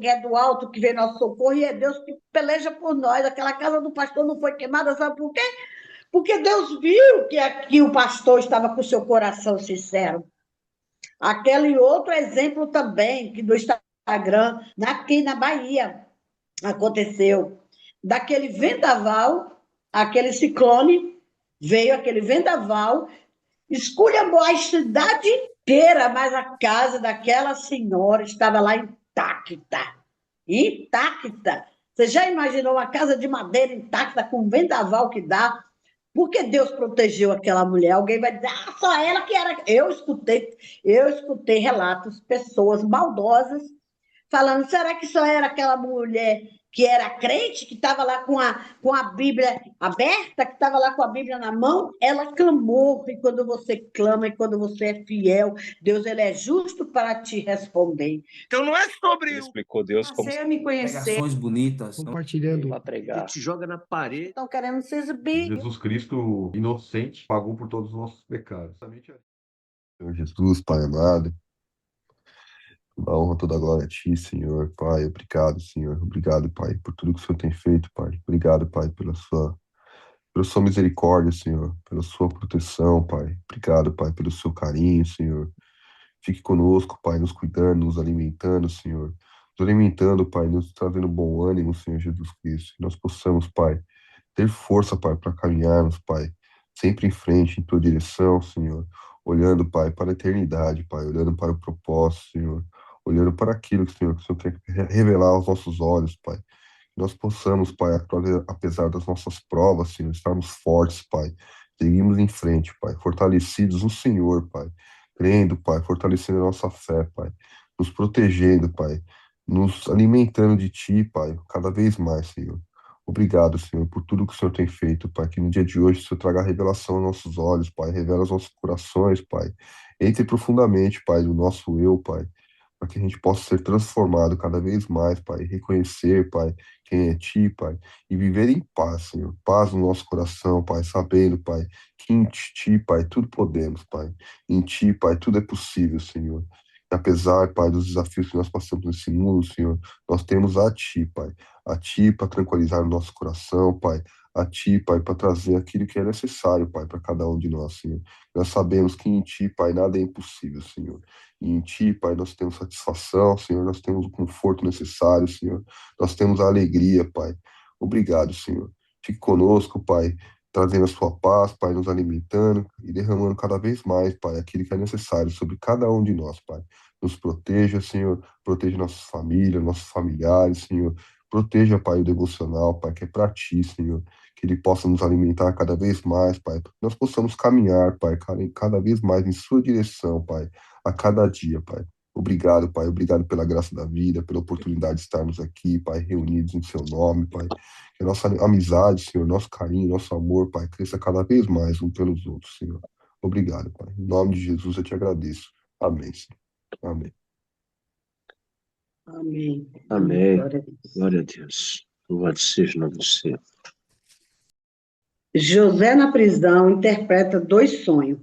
que é do alto, que vem nosso socorro, e é Deus que peleja por nós. Aquela casa do pastor não foi queimada, sabe por quê? Porque Deus viu que aqui o pastor estava com o seu coração sincero. Aquele outro exemplo também, que do Instagram, aqui na Bahia, aconteceu. Daquele vendaval, aquele ciclone, veio aquele vendaval, esculhambou a cidade inteira, mas a casa daquela senhora estava lá intacta. Intacta. Você já imaginou uma casa de madeira intacta com o vendaval que dá? Porque Deus protegeu aquela mulher. Alguém vai dizer, ah, só ela que era. Eu escutei relatos, pessoas maldosas falando, será que só era aquela mulher que era crente, que estava lá com a Bíblia aberta, que estava lá com a Bíblia na mão? Ela clamou, e quando você clama, e quando você é fiel, Deus ele é justo para te responder. Então não é sobre... Ele explicou Deus como Você me conhecer. Pregações bonitas. Compartilhando. para pregar. Te joga na parede. Estão querendo se exibir. Jesus Cristo, inocente, pagou por todos os nossos pecados. Senhor Jesus, Pai amado, toda a honra, toda a glória a Ti, Senhor, Pai, obrigado, Senhor, obrigado, Pai, por tudo que o Senhor tem feito, Pai, obrigado, Pai, pela sua misericórdia, Senhor, pela sua proteção, Pai, obrigado, Pai, pelo seu carinho, Senhor, fique conosco, Pai, nos cuidando, nos alimentando, Senhor, nos alimentando, Pai, nos trazendo bom ânimo, Senhor Jesus Cristo, que nós possamos, Pai, ter força, Pai, para caminharmos, Pai, sempre em frente, em Tua direção, Senhor, olhando, Pai, para a eternidade, Pai, olhando para o propósito, Senhor, olhando para aquilo que o Senhor quer revelar aos nossos olhos, Pai. Que nós possamos, Pai, apesar das nossas provas, Senhor, estarmos fortes, Pai. Seguimos em frente, Pai, fortalecidos no Senhor, Pai. Crendo, Pai, fortalecendo a nossa fé, Pai. Nos protegendo, Pai. Nos alimentando de Ti, Pai, cada vez mais, Senhor. Obrigado, Senhor, por tudo que o Senhor tem feito, Pai. Que no dia de hoje o Senhor traga revelação aos nossos olhos, Pai. Revela aos nossos corações, Pai. Entre profundamente, Pai, no nosso eu, Pai. Para que a gente possa ser transformado cada vez mais, Pai. Reconhecer, Pai, quem é Ti, Pai. E viver em paz, Senhor. Paz no nosso coração, Pai. Sabendo, Pai, que em Ti, Pai, tudo podemos, Pai. Em Ti, Pai, tudo é possível, Senhor. E apesar, Pai, dos desafios que nós passamos nesse mundo, Senhor, nós temos a Ti, Pai. A Ti para tranquilizar o nosso coração, Pai. A Ti, Pai, para trazer aquilo que é necessário, Pai, para cada um de nós, Senhor. Nós sabemos que em Ti, Pai, nada é impossível, Senhor. E em Ti, Pai, nós temos satisfação, Senhor. Nós temos o conforto necessário, Senhor. Nós temos a alegria, Pai. Obrigado, Senhor. Fique conosco, Pai, trazendo a Sua paz, Pai, nos alimentando e derramando cada vez mais, Pai, aquilo que é necessário sobre cada um de nós, Pai. Nos proteja, Senhor. Proteja nossas famílias, nossos familiares, Senhor. Proteja, Pai, o devocional, Pai, que é para Ti, Senhor. Que Ele possa nos alimentar cada vez mais, Pai. Que nós possamos caminhar, Pai, cada vez mais em Sua direção, Pai, a cada dia, Pai. Obrigado, Pai. Obrigado pela graça da vida, pela oportunidade de estarmos aqui, Pai, reunidos em Seu nome, Pai. Que a nossa amizade, Senhor, nosso carinho, nosso amor, Pai, cresça cada vez mais uns pelos outros, Senhor. Obrigado, Pai. Em nome de Jesus eu te agradeço. Amém, Senhor. Amém. Amém. Amém. Glória a Deus. Glória a Deus. Louvado seja o nome do Senhor. José na prisão interpreta 2 sonhos.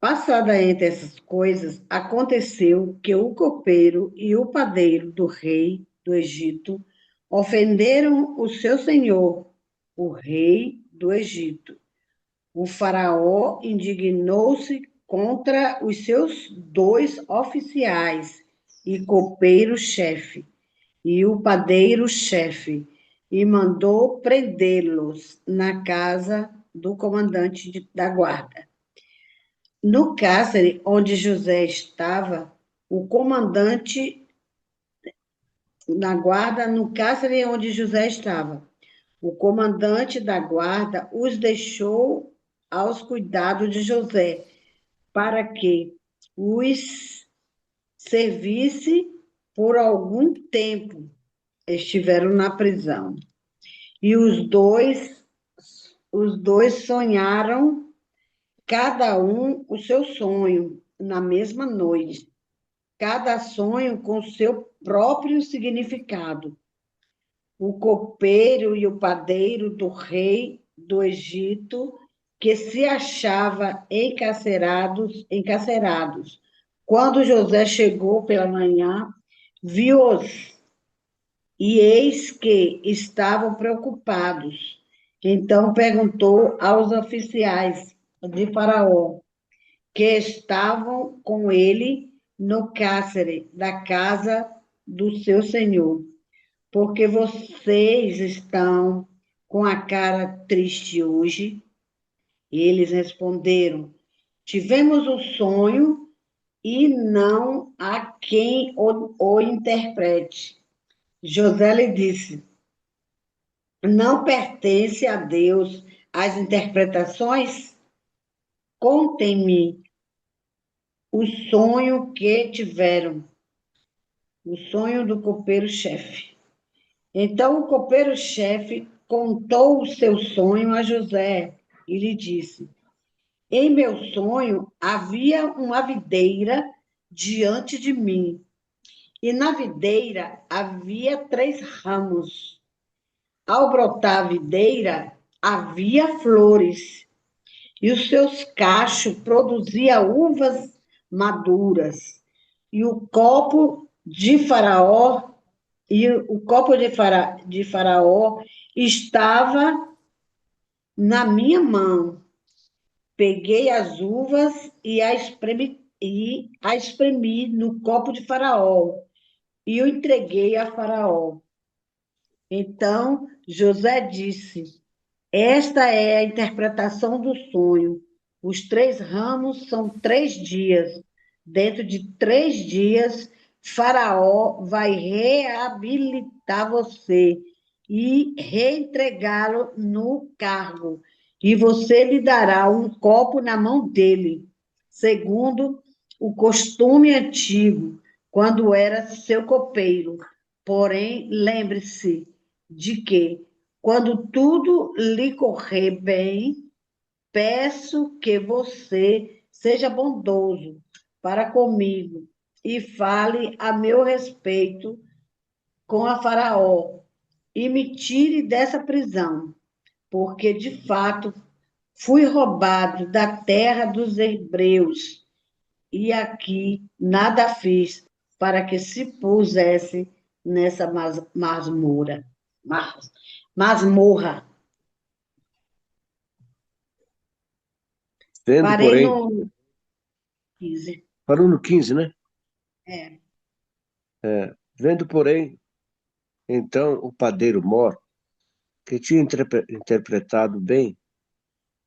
Passada entre essas coisas, aconteceu que o copeiro e o padeiro do rei do Egito ofenderam o seu senhor, o rei do Egito. O faraó indignou-se contra os seus 2 oficiais, e copeiro-chefe, e o padeiro-chefe, e mandou prendê-los na casa do comandante da guarda. No cárcere onde José estava, o comandante da guarda, no cárcere onde José estava, o comandante da guarda os deixou aos cuidados de José, para que os servisse por algum tempo. Estiveram na prisão. E os dois sonharam, cada um o seu sonho, na mesma noite. Cada sonho com seu próprio significado. O copeiro e o padeiro do rei do Egito, que se achava encarcerados. Quando José chegou pela manhã, viu-os, e eis que estavam preocupados. Então perguntou aos oficiais de Faraó, que estavam com ele no cárcere da casa do seu senhor: porque vocês estão com a cara triste hoje? E eles responderam: tivemos um sonho e não há quem o interprete. José lhe disse: não pertence a Deus as interpretações? Contem-me o sonho que tiveram, o sonho do copeiro-chefe. Então o copeiro-chefe contou o seu sonho a José e lhe disse: em meu sonho havia uma videira diante de mim, e na videira havia 3 ramos. Ao brotar a videira, havia flores, e os seus cachos produziam uvas maduras, e o copo de Faraó de Faraó estava na minha mão. Peguei as uvas e a espremi no copo de Faraó e o entreguei a Faraó. Então José disse: esta é a interpretação do sonho. Os 3 ramos são 3 dias. Dentro de 3 dias, Faraó vai reabilitar você e reentregá-lo no cargo. E você lhe dará um copo na mão dele, segundo o costume antigo, quando era seu copeiro. Porém, lembre-se de que, quando tudo lhe correr bem, peço que você seja bondoso para comigo e fale a meu respeito com a Faraó e me tire dessa prisão, porque de fato fui roubado da terra dos hebreus e aqui nada fiz para que se pusesse nessa masmorra. Masmorra. Vendo, Parei porém, no 15. parou no 15, né? É. Vendo, porém, então o padeiro Mor, que tinha interpretado bem,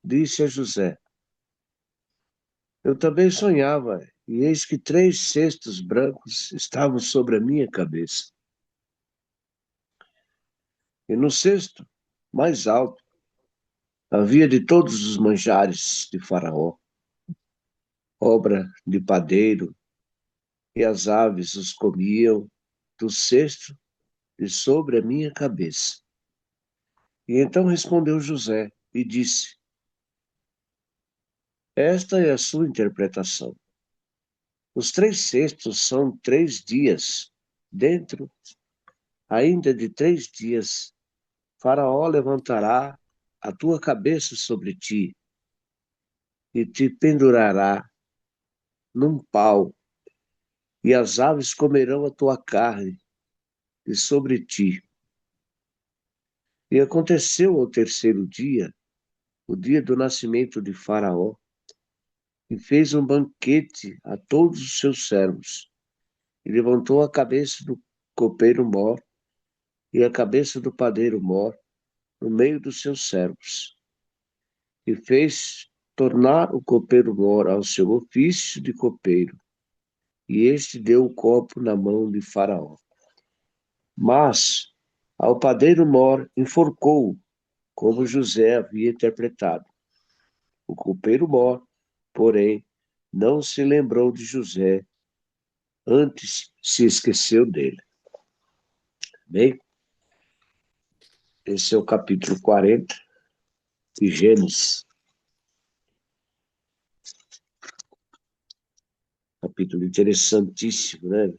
disse a José: eu também sonhava, e eis que 3 cestos brancos estavam sobre a minha cabeça. E no cesto, mais alto, havia de todos os manjares de Faraó, obra de padeiro, e as aves os comiam do cesto de sobre a minha cabeça. E então respondeu José e disse: esta é a sua interpretação. Os 3 cestos são 3 dias. Dentro ainda de 3 dias, Faraó levantará a tua cabeça sobre ti e te pendurará num pau, e as aves comerão a tua carne de sobre ti. E aconteceu ao 3º dia, o dia do nascimento de Faraó, e fez um banquete a todos os seus servos, e levantou a cabeça do copeiro Mor e a cabeça do padeiro Mor no meio dos seus servos, e fez tornar o copeiro Mor ao seu ofício de copeiro, e este deu o copo na mão de Faraó. Mas ao padeiro Mor enforcou-o, como José havia interpretado. O copeiro Mor, porém, não se lembrou de José, antes se esqueceu dele. Bem, esse é o capítulo 40 de Gênesis. Capítulo interessantíssimo, né?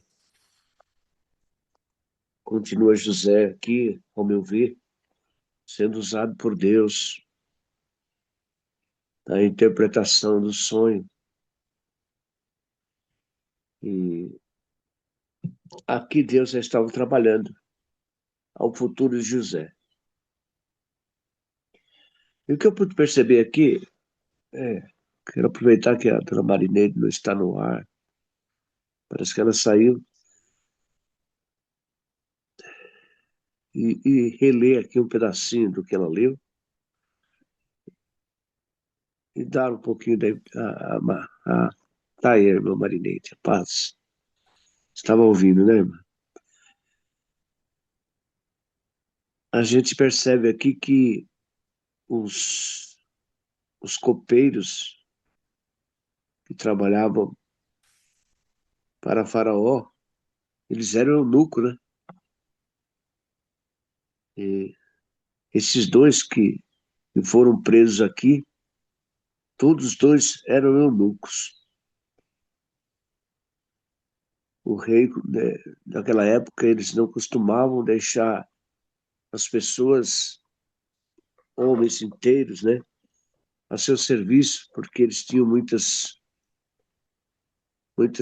Continua José aqui, ao meu ver, sendo usado por Deus na interpretação do sonho. E aqui Deus já estava trabalhando ao futuro de José. E o que eu pude perceber aqui, quero aproveitar que a dona Marineide não está no ar, parece que ela saiu, e reler aqui um pedacinho do que ela leu, e dar um pouquinho da... Tá aí, irmã Marineide, paz. Estava ouvindo, né, irmã? A gente percebe aqui que os copeiros que trabalhavam para Faraó, eles eram eunucos, né? E esses dois que foram presos aqui, todos os dois eram eunucos. O rei, né, naquela época, eles não costumavam deixar as pessoas, homens inteiros, né, a seu serviço, porque eles tinham muitas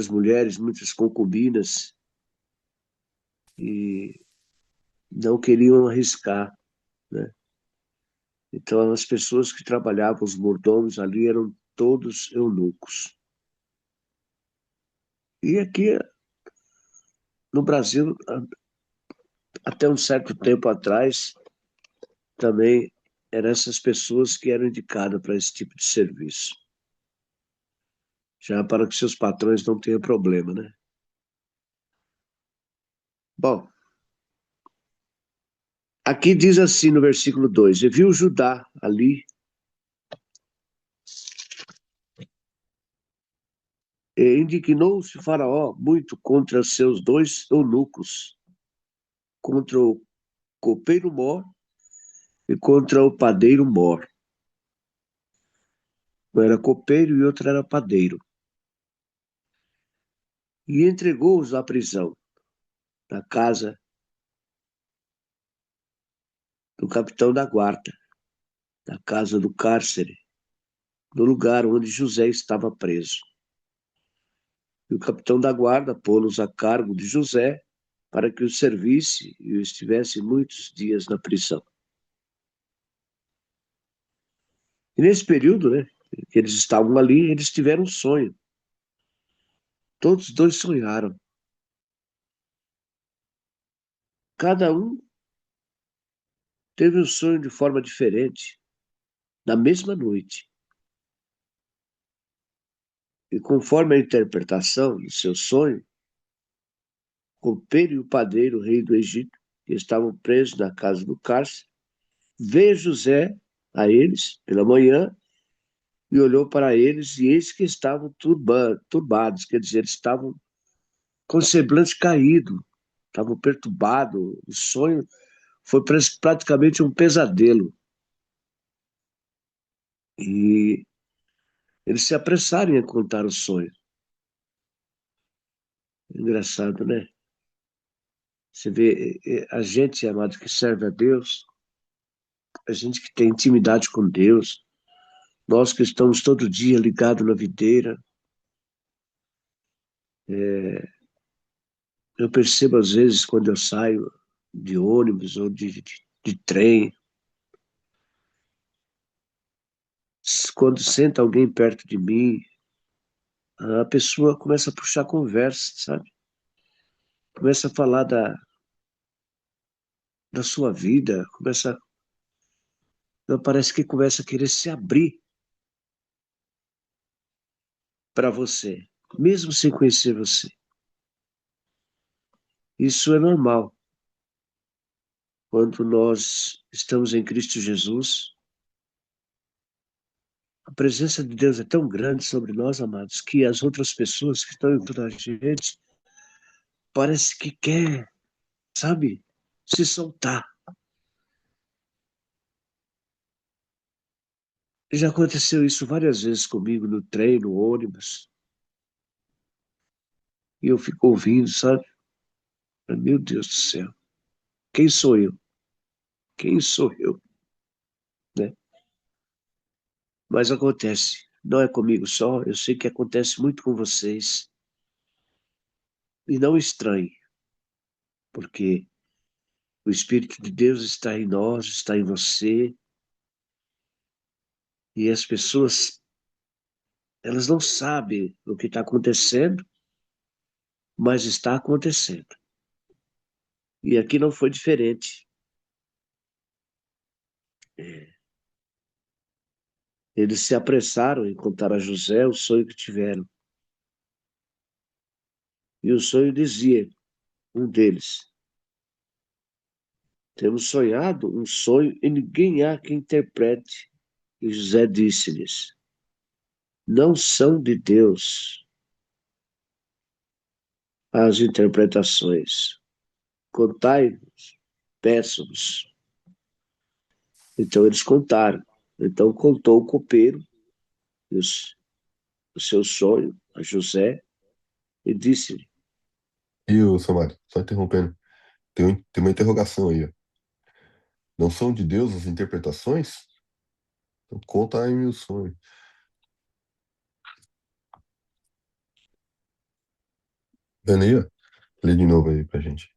mulheres, muitas concubinas, e não queriam arriscar, né? Então, as pessoas que trabalhavam, os mordomos ali, eram todos eunucos. E aqui, no Brasil, até um certo tempo atrás, também eram essas pessoas que eram indicadas para esse tipo de serviço. Já para que seus patrões não tenham problema, né? Bom, aqui diz assim no versículo 2: E viu Judá ali, e indignou-se Faraó muito contra seus dois eunucos, contra o copeiro Mor e contra o padeiro Mor. Um era copeiro e outro era padeiro. E entregou-os à prisão, na casa do capitão da guarda, na casa do cárcere, no lugar onde José estava preso. E o capitão da guarda pô-los a cargo de José, para que o servisse e o estivesse muitos dias na prisão. E nesse período, né, que eles estavam ali, eles tiveram um sonho. Todos dois sonharam. Cada um teve um sonho de forma diferente, na mesma noite. E conforme a interpretação do seu sonho, o copeiro e o padeiro, rei do Egito, que estavam presos na casa do cárcere, veio José a eles pela manhã e olhou para eles, e eis que estavam turbados, quer dizer, eles estavam com o semblante caído, estavam perturbados. O sonho foi praticamente um pesadelo. E eles se apressaram em contar o sonho. Engraçado, né? Você vê, a gente, amado, que serve a Deus, a gente que tem intimidade com Deus, nós que estamos todo dia ligados na videira, eu percebo às vezes quando eu saio de ônibus ou de trem, quando senta alguém perto de mim, a pessoa começa a puxar conversa, sabe? Começa a falar da sua vida, parece que começa a querer se abrir para você, mesmo sem conhecer você. Isso é normal. Quando nós estamos em Cristo Jesus, a presença de Deus é tão grande sobre nós, amados, que as outras pessoas que estão em torno da gente parece que quer, sabe, se soltar. Já aconteceu isso várias vezes comigo no trem, no ônibus, e eu fico ouvindo, sabe? Meu Deus do céu, quem sou eu? Quem sou eu? Né? Mas acontece, não é comigo só, eu sei que acontece muito com vocês. E não estranhe, porque o Espírito de Deus está em nós, está em você, e as pessoas, elas não sabem o que está acontecendo, mas está acontecendo. E aqui não foi diferente. Eles se apressaram em contar a José o sonho que tiveram. E o sonho dizia, um deles, temos sonhado um sonho e ninguém há que interprete. E José disse-lhes, não são de Deus as interpretações. Contai-vos, peço-vos. Então eles contaram. Então contou o copeiro o seu sonho a José e disse-lhe, E o Samari, só interrompendo, tem uma interrogação aí, ó. Não são de Deus as interpretações? Então, conta aí o sonho. Vendo aí, ó? Lê de novo aí pra gente.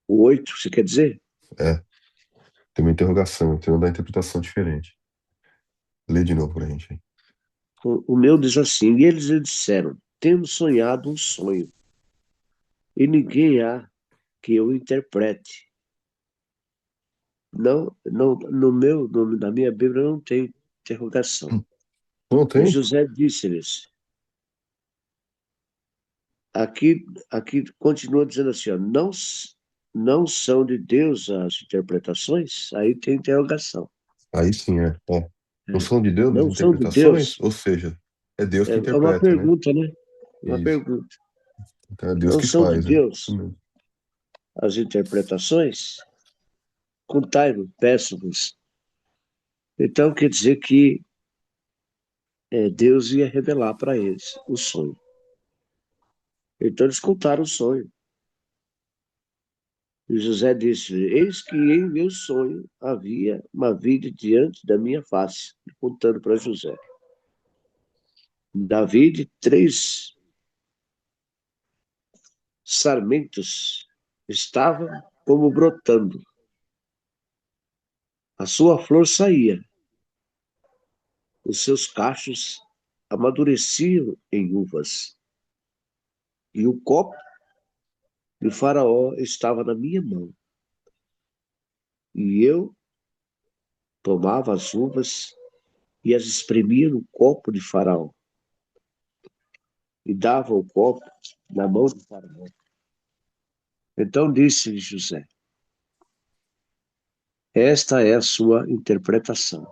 o 8, você quer dizer? É, tem uma interrogação, tem uma da interpretação diferente. Lê de novo pra gente aí. O meu diz assim, e eles lhe disseram, temos sonhado um sonho, e ninguém há que eu interprete. Não, não, na minha Bíblia não tem interrogação. Não E tem? José disse-lhes, aqui continua dizendo assim, ó, não são de Deus as interpretações? Aí tem interrogação. Aí sim, é. É. Não É, são de Deus as não são de interpretações? Deus? Ou seja, é Deus que É uma interpreta, né? pergunta, né? Uma Isso. pergunta. Então é Deus Não que são de faz, né? Isso Deus mesmo. as interpretações? Contai-me, peço-vos. Então quer dizer que Deus ia revelar para eles o sonho. Então eles contaram o sonho. E José disse, eis que em meu sonho havia uma vide diante da minha face, contando para José. Da vide, 3 sarmentos estavam como brotando. A sua flor saía, os seus cachos amadureciam em uvas. E o copo de Faraó estava na minha mão. E eu tomava as uvas e as espremia no copo de Faraó. E dava o copo na mão de Faraó. Então disse José, esta é a sua interpretação.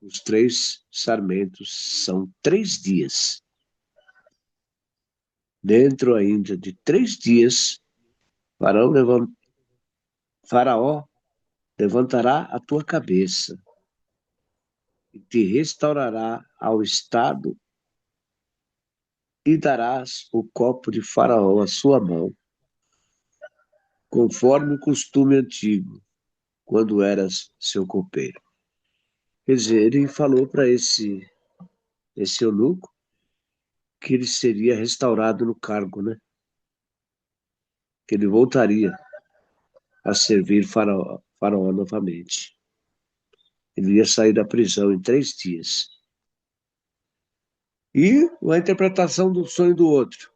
Os 3 sarmentos são 3 dias. Dentro ainda de 3 dias, Faraó levantará a tua cabeça e te restaurará ao estado e darás o copo de Faraó à sua mão, conforme o costume antigo, quando eras seu copeiro. Quer dizer, ele falou para esse eunuco que ele seria restaurado no cargo, né? Que ele voltaria a servir Faraó novamente. Ele ia sair da prisão em 3 dias. E a interpretação do sonho do outro.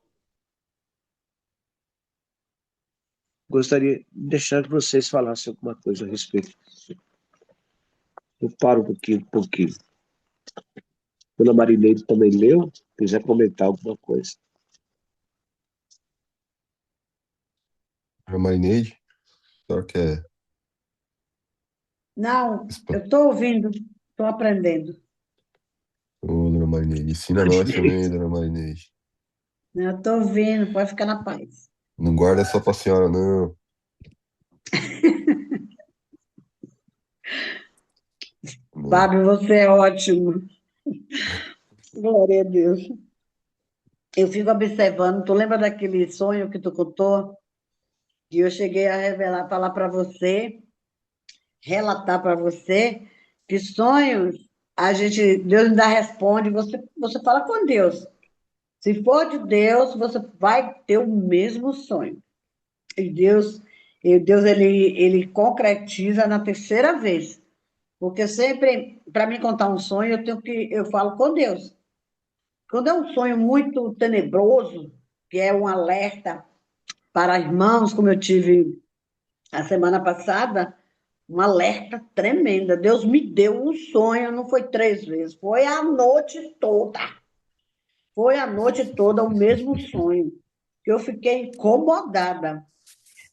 Gostaria de deixar que vocês falassem alguma coisa a respeito disso. Eu paro um pouquinho. Dona Marineide também leu, quiser comentar alguma coisa. A Marineide, só que é. Não, eu estou ouvindo, estou aprendendo. Ô, Dona Marineide, ensina nós também, Dona Marineide. Né? Eu estou ouvindo, pode ficar na paz. Não guarda só pra senhora, não. Não. Fábio, você é ótimo. Glória a Deus. Eu fico observando, tu lembra daquele sonho que tu contou? Que eu cheguei a revelar, falar para você, relatar para você, que sonhos a gente, Deus ainda responde, você fala com Deus. Se for de Deus, você vai ter o mesmo sonho. E Deus ele concretiza na terceira vez. Porque sempre, para mim contar um sonho, eu falo com Deus. Quando é um sonho muito tenebroso, que é um alerta para irmãos, como eu tive a semana passada, um alerta tremenda. Deus me deu um sonho, não foi 3 vezes, foi a noite toda. Foi a noite toda o mesmo sonho. Eu fiquei incomodada.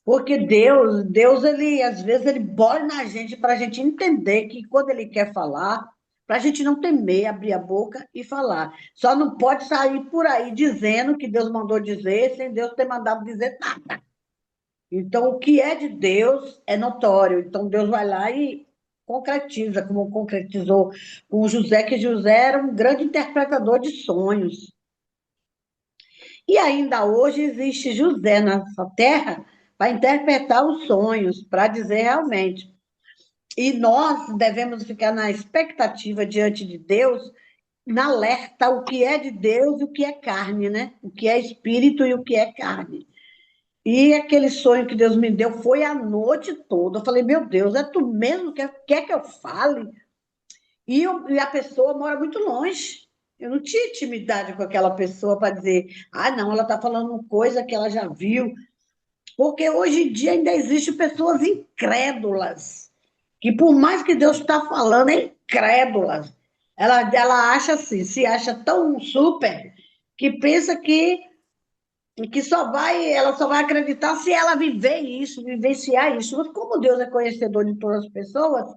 Porque Deus, ele, às vezes, ele bora na gente para a gente entender que quando ele quer falar, para a gente não temer, abrir a boca e falar. Só não pode sair por aí dizendo que Deus mandou dizer, sem Deus ter mandado dizer nada. Então, o que é de Deus é notório. Então, Deus vai lá e concretiza, como concretizou com José, que José era um grande interpretador de sonhos. E ainda hoje existe José nessa terra para interpretar os sonhos, para dizer realmente. E nós devemos ficar na expectativa diante de Deus, na alerta o que é de Deus e o que é carne, né? O que é espírito e o que é carne. E aquele sonho que Deus me deu foi a noite toda. Eu falei, meu Deus, é tu mesmo que quer que eu fale? E a pessoa mora muito longe. Eu não tinha intimidade com aquela pessoa para dizer, ah, não, ela está falando coisa que ela já viu. Porque hoje em dia ainda existem pessoas incrédulas, que por mais que Deus está falando, é incrédulas. Ela acha assim, se acha tão super, que pensa que ela só vai acreditar se ela viver isso, vivenciar isso. Mas como Deus é conhecedor de todas as pessoas,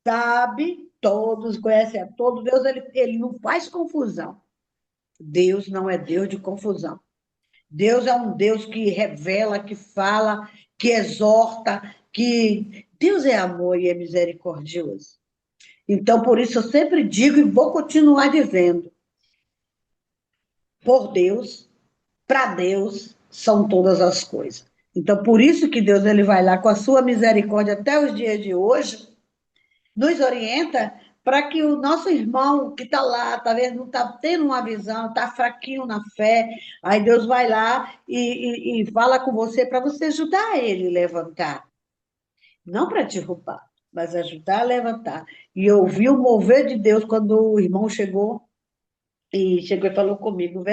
sabe todos, conhece a todos. Deus ele não faz confusão. Deus não é Deus de confusão. Deus é um Deus que revela, que fala, que exorta, que Deus é amor e é misericordioso. Então, por isso eu sempre digo e vou continuar dizendo: por Deus, para Deus, são todas as coisas. Então, por isso que Deus ele vai lá com a sua misericórdia até os dias de hoje, nos orienta para que o nosso irmão que está lá, talvez não está tendo uma visão, está fraquinho na fé, aí Deus vai lá e fala com você para você ajudar ele a levantar. Não para derrubar, mas ajudar a levantar. E eu vi o mover de Deus quando o irmão chegou e falou comigo,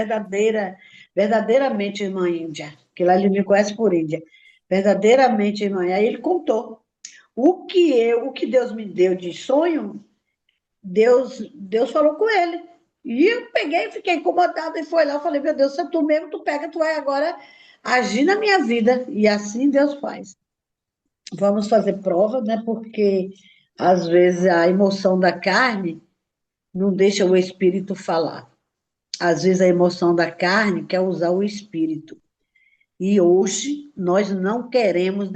verdadeiramente, irmã Índia, que lá ele me conhece por Índia, verdadeiramente, irmã. Aí ele contou o que Deus me deu de sonho, Deus falou com ele. E eu peguei, fiquei incomodada e foi lá, eu falei, meu Deus, se é tu mesmo, tu pega, tu vai agora agir na minha vida. E assim Deus faz. Vamos fazer prova, né? Porque às vezes a emoção da carne não deixa o espírito falar. Às vezes a emoção da carne quer usar o espírito. E hoje nós não queremos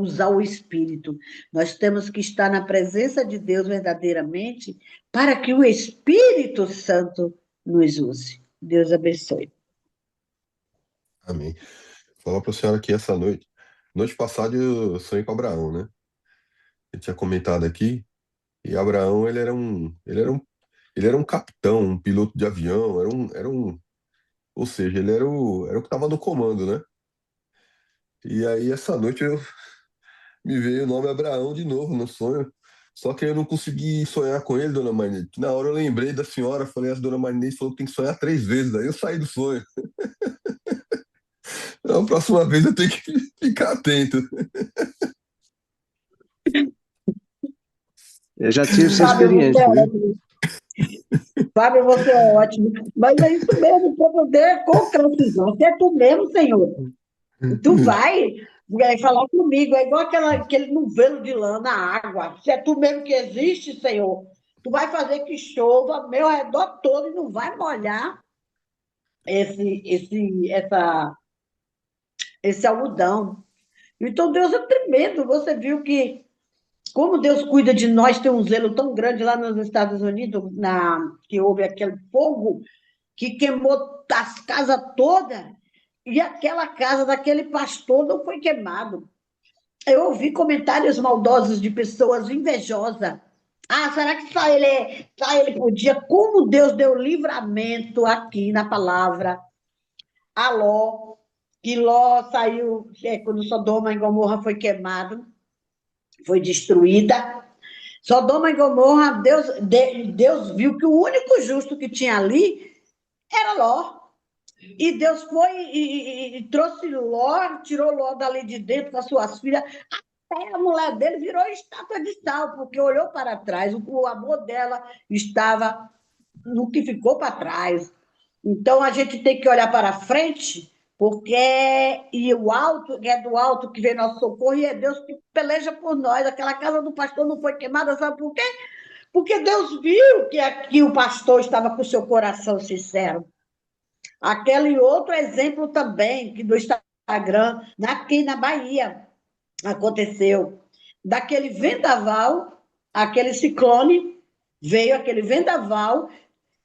usar o Espírito. Nós temos que estar na presença de Deus verdadeiramente para que o Espírito Santo nos use. Deus abençoe. Amém. Vou falar para a senhora aqui essa noite. Noite passada eu sonhei com Abraão, né? Eu tinha comentado aqui, e Abraão, ele era um capitão, um piloto de avião, ou seja, ele era o que estava no comando, né? E aí essa noite me veio o nome Abraão de novo no sonho. Só que eu não consegui sonhar com ele, dona Marnete. Na hora eu lembrei da senhora, falei, a dona Marnete falou que tem que sonhar 3 vezes, daí eu saí do sonho. Então, a próxima vez eu tenho que ficar atento. Eu já tive essa Fábio, você é experiência, viu? ótimo. Fábio, você é ótimo. Mas é isso mesmo, para poder concretizar. Você é tu mesmo, Senhor. Tu vai falar comigo, é igual aquele novelo de lã na água. Se é tu mesmo que existe, Senhor, tu vai fazer que chova meu redor todo e não vai molhar esse algodão. Então Deus é tremendo. Você viu que como Deus cuida de nós, tem um zelo tão grande lá nos Estados Unidos, que houve aquele fogo que queimou as casas todas, e aquela casa daquele pastor não foi queimada. Eu ouvi comentários maldosos de pessoas invejosas, Ah, será que só ele podia? Como Deus deu livramento aqui na palavra a Ló, que Ló saiu, quando Sodoma e Gomorra foi queimado, foi destruída. Sodoma e Gomorra, Deus viu que o único justo que tinha ali era Ló. E Deus foi e trouxe Ló, tirou Ló dali de dentro com as suas filhas. Até a mulher dele virou estátua de sal, porque olhou para trás. O amor dela estava no que ficou para trás. Então a gente tem que olhar para frente, porque e o alto, é do alto que vem nosso socorro, e é Deus que peleja por nós. Aquela casa do pastor não foi queimada, sabe por quê? Porque Deus viu que aqui o pastor estava com o seu coração sincero. Aquele outro exemplo também, que do Instagram, aqui na Bahia, aconteceu. Daquele vendaval, aquele ciclone, veio aquele vendaval,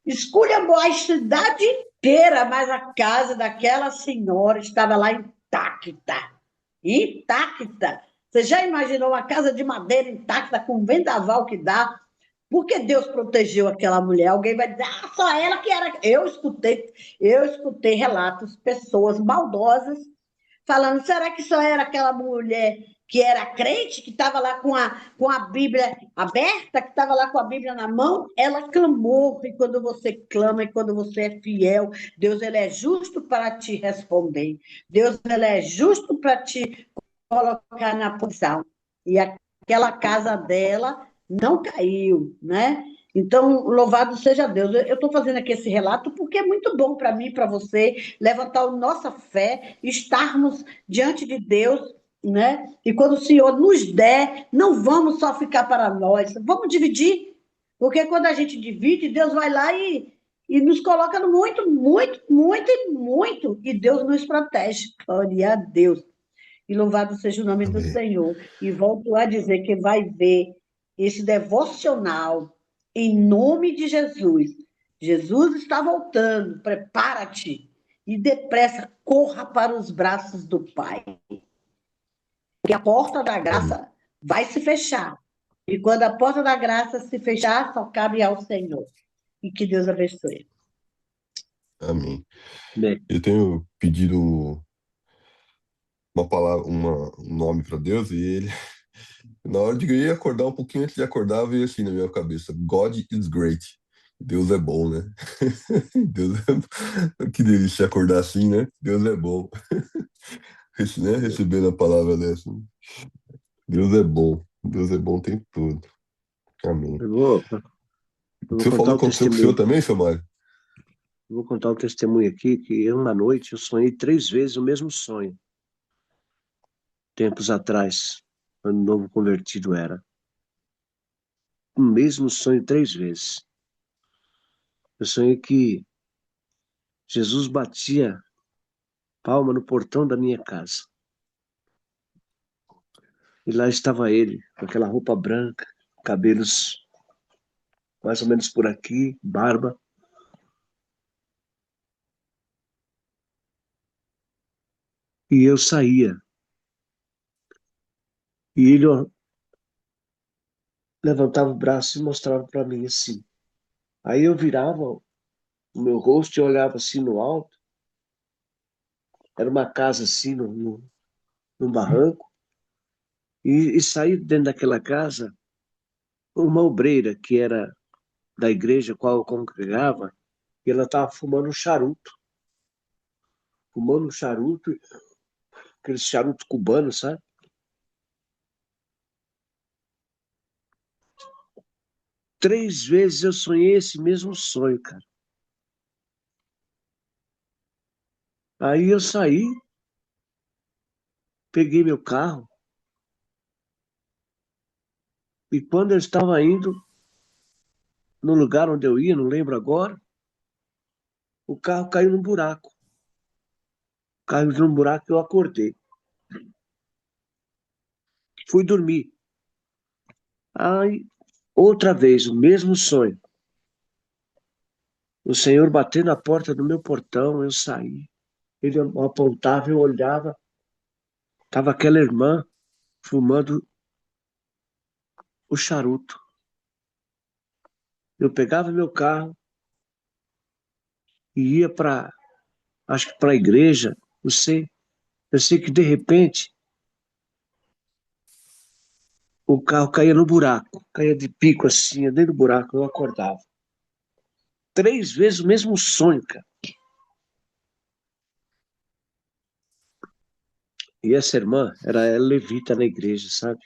esculhambou a cidade inteira, mas a casa daquela senhora estava lá intacta. Intacta. Você já imaginou uma casa de madeira intacta com um vendaval que dá? Porque Deus protegeu aquela mulher. Alguém vai dizer, ah, só ela que era. Eu escutei relatos, pessoas maldosas falando, será que só era aquela mulher que era crente, que estava lá com a Bíblia aberta, que estava lá com a Bíblia na mão? Ela clamou, e quando você clama, e quando você é fiel, Deus ele é justo para te responder. Deus ele é justo para te colocar na posição. E aquela casa dela não caiu, né? Então, louvado seja Deus. Eu estou fazendo aqui esse relato porque é muito bom para mim, para você, levantar a nossa fé, estarmos diante de Deus, né? E quando o Senhor nos der, não vamos só ficar para nós, vamos dividir. Porque quando a gente divide, Deus vai lá e nos coloca no muito, muito, muito e muito. E Deus nos protege. Glória a Deus. E louvado seja o nome do Amém. Senhor. E volto a dizer que vai ver esse devocional em nome de Jesus. Jesus está voltando, prepara-te e depressa corra para os braços do Pai. Porque a porta da Amém. graça vai se fechar. E quando a porta da graça se fechar, só cabe ao Senhor. E que Deus abençoe. Amém. Bem, Eu tenho pedido uma palavra, um nome para Deus e ele, na hora de eu ia acordar, um pouquinho antes de acordar, veio assim na minha cabeça: God is great. Deus é bom, né? Deus é... Que delícia acordar assim, né? Deus é bom. Né? Recebendo a palavra dessa. Deus é bom. Deus é bom o tempo todo. Amém. eu vou, eu vou Você contar falou um que aconteceu com o senhor testemunho. também, seu Mário? Eu vou contar um testemunho aqui que eu, uma noite, eu sonhei 3 vezes o mesmo sonho, tempos atrás, quando novo convertido era. O mesmo sonho 3 vezes. Eu sonhei que Jesus batia palma no portão da minha casa. E lá estava ele, com aquela roupa branca, cabelos mais ou menos por aqui, barba. E eu saía. E ele levantava o braço e mostrava para mim assim. Aí eu virava o meu rosto e olhava assim no alto. Era uma casa assim, num barranco. E saí dentro daquela casa uma obreira que era da igreja qual eu congregava. E ela estava fumando um charuto, aquele charuto cubano, sabe? 3 vezes eu sonhei esse mesmo sonho, cara. Aí eu saí, peguei meu carro, e quando eu estava indo no lugar onde eu ia, não lembro agora, o carro caiu num buraco. Caiu num buraco e eu acordei. Fui dormir. Aí, outra vez, o mesmo sonho. O Senhor bateu na porta do meu portão, eu saí. Ele apontava, eu olhava. Tava aquela irmã fumando o charuto. Eu pegava meu carro e ia acho que para a igreja, não sei. Eu sei que de repente o carro caía no buraco, caía de pico assim, dentro do buraco, eu acordava. 3 vezes o mesmo sonho, cara. E essa irmã, ela levita na igreja, sabe?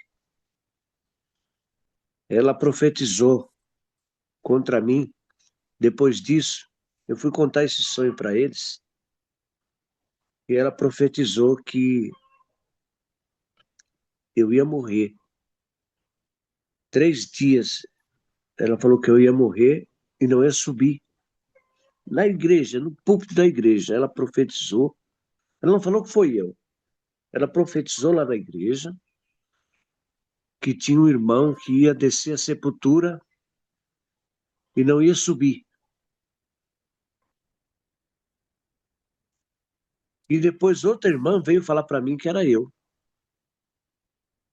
Ela profetizou contra mim. Depois disso, eu fui contar esse sonho para eles e ela profetizou que eu ia morrer. 3 dias, ela falou que eu ia morrer e não ia subir. Na igreja, no púlpito da igreja, ela profetizou. Ela não falou que foi eu. Ela profetizou lá na igreja que tinha um irmão que ia descer a sepultura e não ia subir. E depois outra irmã veio falar para mim que era eu.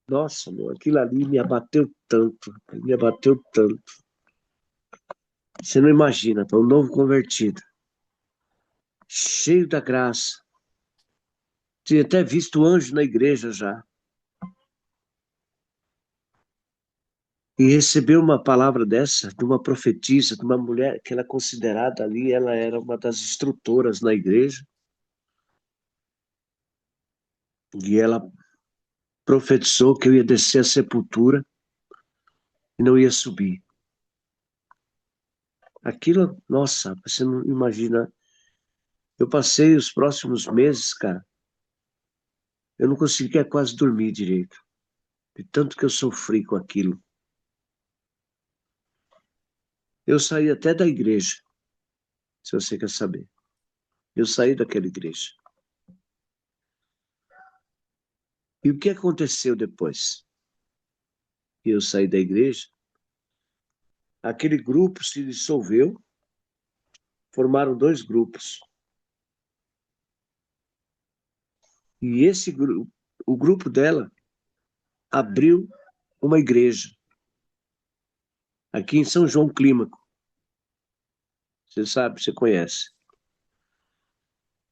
Nossa, meu, aquilo ali me abateu tanto, me abateu tanto. Você não imagina, para um novo convertido, cheio da graça. Tinha até visto anjo na igreja já. E receber uma palavra dessa, de uma profetisa, de uma mulher que ela é considerada ali, ela era uma das instrutoras na igreja. E ela profetizou que eu ia descer a sepultura e não ia subir. Aquilo, nossa, você não imagina. Eu passei os próximos meses, cara, eu não conseguia quase dormir direito, de tanto que eu sofri com aquilo. Eu saí até da igreja, se você quer saber. Eu saí daquela igreja. E o que aconteceu depois? Eu saí da igreja, aquele grupo se dissolveu, formaram 2 grupos. E esse grupo, o grupo dela, abriu uma igreja aqui em São João Clímaco. Você sabe, você conhece.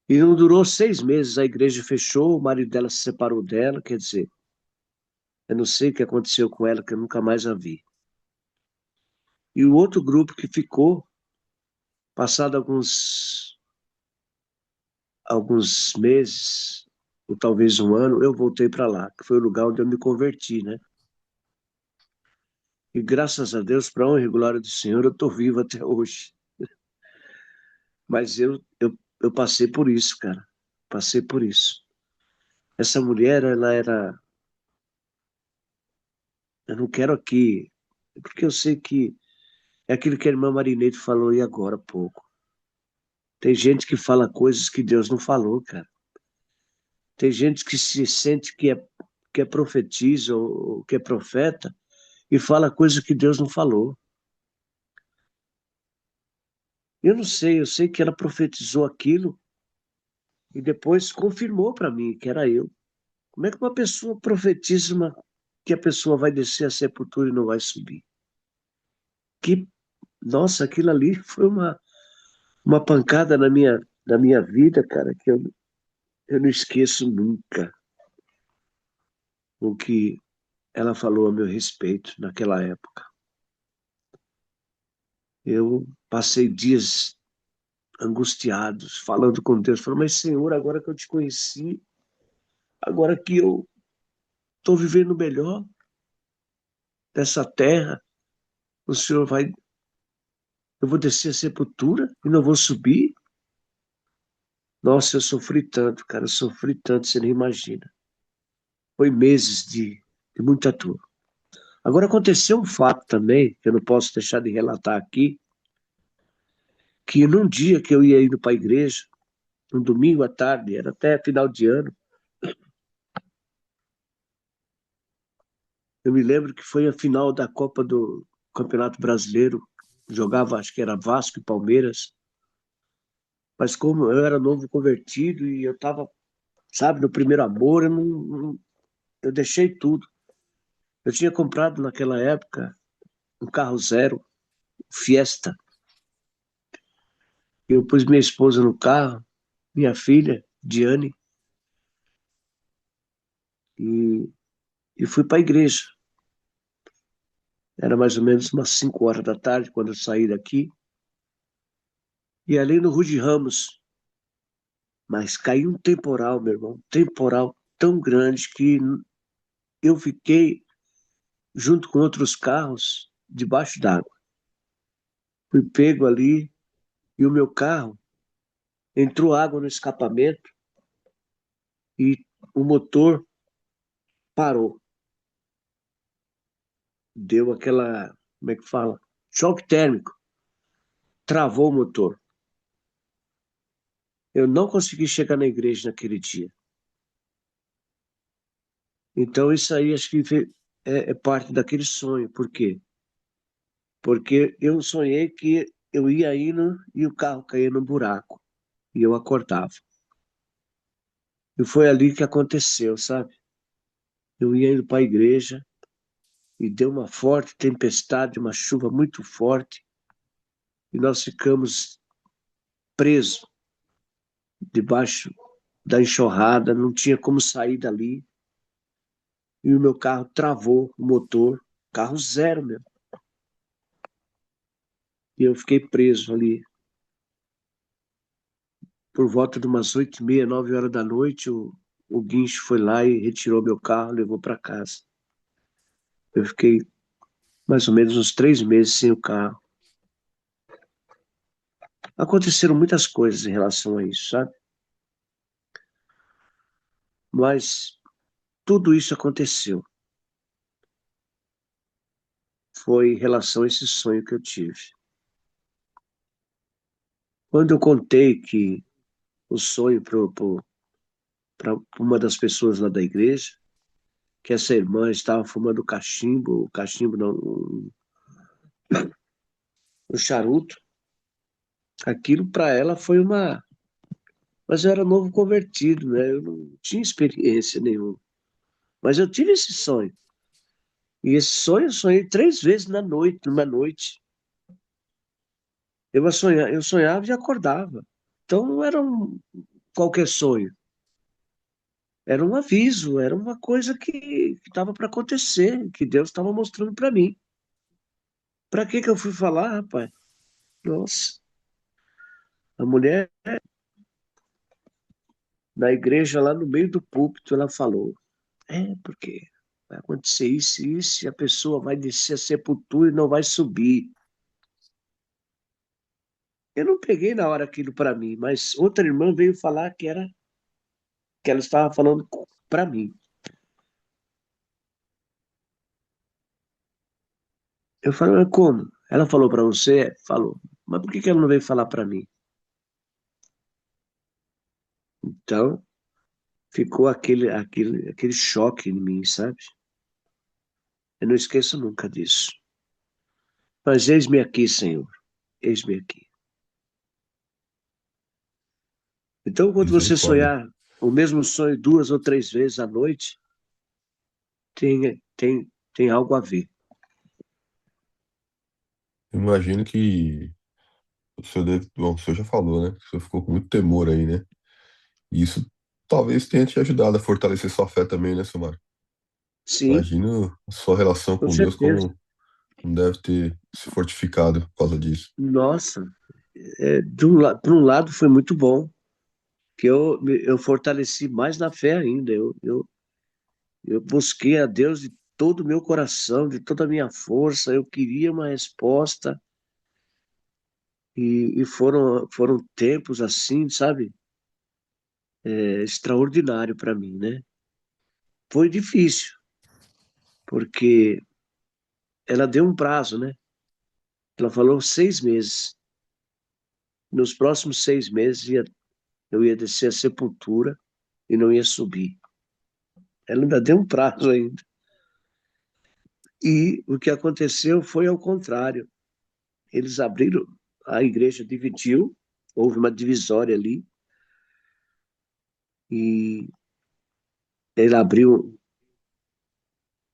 E não durou 6 meses, a igreja fechou, o marido dela se separou dela, quer dizer, eu não sei o que aconteceu com ela, que eu nunca mais a vi. E o outro grupo que ficou, passado alguns meses, ou talvez um ano, eu voltei para lá, que foi o lugar onde eu me converti, né? E graças a Deus, para a honra e glória do Senhor, eu estou vivo até hoje. Mas eu passei por isso, cara. Passei por isso. Essa mulher, ela era. Eu não quero aqui, porque eu sei que é aquilo que a irmã Marineide falou aí agora há pouco. Tem gente que fala coisas que Deus não falou, cara. Tem gente que se sente que é profetisa ou que é profeta e fala coisas que Deus não falou. Eu não sei, eu sei que ela profetizou aquilo e depois confirmou para mim que era eu. Como é que uma pessoa profetiza que a pessoa vai descer a sepultura e não vai subir? Que, nossa, aquilo ali foi uma pancada na minha vida, cara, que eu não esqueço nunca o que ela falou a meu respeito naquela época. Eu passei dias angustiados, falando com Deus, falando, mas Senhor, agora que eu te conheci, agora que eu estou vivendo melhor dessa terra, o Senhor vai, eu vou descer a sepultura e não vou subir? Nossa, eu sofri tanto, cara, eu sofri tanto, você nem imagina. Foi meses de muita dor. Agora aconteceu um fato também, que eu não posso deixar de relatar aqui, que num dia que eu ia indo para a igreja, um domingo à tarde, era até final de ano, eu me lembro que foi a final da Copa do Campeonato Brasileiro, jogava, acho que era Vasco e Palmeiras, mas como eu era novo convertido e eu estava, sabe, no primeiro amor, eu deixei tudo. Eu tinha comprado naquela época um carro zero, Fiesta. Eu pus minha esposa no carro, minha filha, Diane, e, e fui para a igreja. Era mais ou menos umas 5 horas da tarde quando eu saí daqui. E ali no Rude Ramos, mas caiu um temporal, meu irmão, um temporal tão grande que eu fiquei junto com outros carros debaixo d'água. Fui pego ali e o meu carro entrou água no escapamento e o motor parou. Deu aquela, como é que fala? Choque térmico. Travou o motor. Eu não consegui chegar na igreja naquele dia. Então, isso aí acho que é parte daquele sonho. Por quê? Porque eu sonhei que eu ia indo e o carro caía no buraco. E eu acordava. E foi ali que aconteceu, sabe? Eu ia indo para a igreja e deu uma forte tempestade, uma chuva muito forte. E nós ficamos presos debaixo da enxurrada, não tinha como sair dali. E o meu carro travou o motor, carro zero mesmo. E eu fiquei preso ali. Por volta de umas 8h30, 9 horas da noite, o guincho foi lá e retirou meu carro, levou para casa. Eu fiquei mais ou menos uns 3 meses sem o carro. Aconteceram muitas coisas em relação a isso, sabe? Mas tudo isso aconteceu. Foi em relação a esse sonho que eu tive. Quando eu contei que o sonho para uma das pessoas lá da igreja, que essa irmã estava fumando cachimbo não, um charuto, aquilo para ela foi uma. Mas eu era novo convertido, né? Eu não tinha experiência nenhuma. Mas eu tive esse sonho. E esse sonho eu sonhei 3 vezes na noite, numa noite. Eu sonhava e acordava. Então não era qualquer sonho. Era um aviso, era uma coisa que estava para acontecer, que Deus estava mostrando para mim. Para que eu fui falar, rapaz? Nossa, a mulher na igreja, lá no meio do púlpito, ela falou: porque vai acontecer isso e isso, e a pessoa vai descer a sepultura e não vai subir. Eu não peguei na hora aquilo para mim, mas outra irmã veio falar que ela estava falando para mim. Eu falei: mas como? Ela falou para você? Falou. Mas por que ela não veio falar para mim? Então, ficou aquele choque em mim, sabe? Eu não esqueço nunca disso. Mas eis-me aqui, Senhor. Eis-me aqui. Então, quando você Misericórdia. sonhar o mesmo sonho 2 ou 3 vezes à noite, tem algo a ver. Imagino que o senhor deve, bom, o senhor já falou, né? O senhor ficou com muito temor aí, né? E isso talvez tenha te ajudado a fortalecer sua fé também, né, Silmar? Sim, Imagino a sua relação com com Deus certeza. como deve ter se fortificado por causa disso. Nossa, por um lado foi muito bom, que eu fortaleci mais na fé ainda. Eu busquei a Deus de todo o meu coração, de toda a minha força. Eu queria uma resposta e foram tempos assim, sabe? Extraordinário para mim, né? Foi difícil, porque ela deu um prazo, né? Ela falou 6 meses. Nos próximos 6 meses eu ia descer a sepultura e não ia subir. Ela ainda deu um prazo ainda. E o que aconteceu foi ao contrário. Eles abriram, a igreja dividiu, houve uma divisória ali, e ele abriu